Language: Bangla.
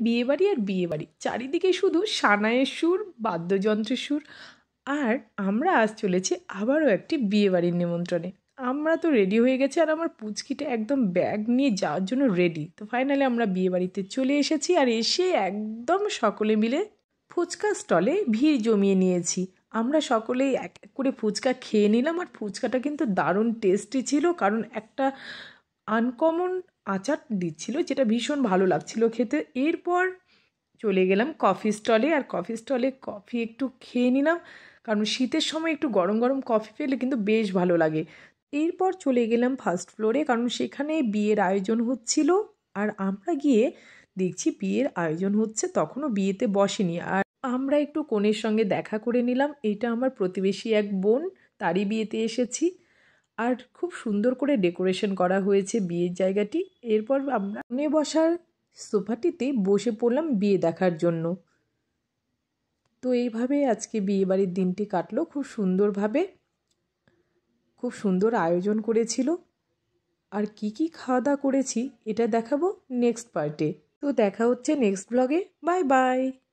বিয়ে বাড়ি আর বিয়ে বাড়ি, চারিদিকে শুধু সানাইয়ের সুর, বাদ্যযন্ত্রের সুর। আর আমরা আজ চলেছি আবারও একটি বিয়ে বাড়ির নিমন্ত্রণে। আমরা তো রেডি হয়ে গেছি, আর আমার পুচকিটা একদম ব্যাগ নিয়ে যাওয়ার জন্য রেডি। তো ফাইনালি আমরা বিয়ে বাড়িতে চলে এসেছি, আর এসে একদম সকলে মিলে ফুচকা স্টলে ভিড় জমিয়ে নিয়েছি। আমরা সকলেই এক এক করে ফুচকা খেয়ে নিলাম, আর ফুচকাটা কিন্তু দারুণ টেস্টি ছিল, কারণ একটা আনকমন আচার দিচ্ছিল, যেটা ভীষণ ভালো লাগছিল খেতে। এরপর চলে গেলাম কফি স্টলে, আর কফি স্টলে কফি একটু খেয়ে নিলাম, কারণ শীতের সময় একটু গরম গরম কফি পেলে কিন্তু বেশ ভালো লাগে। এরপর চলে গেলাম ফার্স্ট ফ্লোরে, কারণ সেখানে বিয়ের আয়োজন হচ্ছিল। আর আমরা গিয়ে দেখছি বিয়ের আয়োজন হচ্ছে, তখনও বিয়েতে বসেনি। আর আমরা একটু কনের সঙ্গে দেখা করে নিলাম। এটা আমার প্রতিবেশী এক বোন, তারই বিয়েতে এসেছি। আর খুব সুন্দর করে ডেকোরেশন করা হয়েছে বিয়ের জায়গাটি। এরপর আমরা কনে বসার সোফাটিতে বসে পড়লাম বিয়ে দেখার জন্য। তো এইভাবে আজকে বিয়ে বাড়ির দিনটি কাটলো খুব সুন্দরভাবে। খুব সুন্দর আয়োজন করেছিল। আর কি কি খাওয়া দাওয়া করেছি এটা দেখাবো নেক্সট পার্টে। তো দেখা হচ্ছে নেক্সট ব্লগে। Bye bye.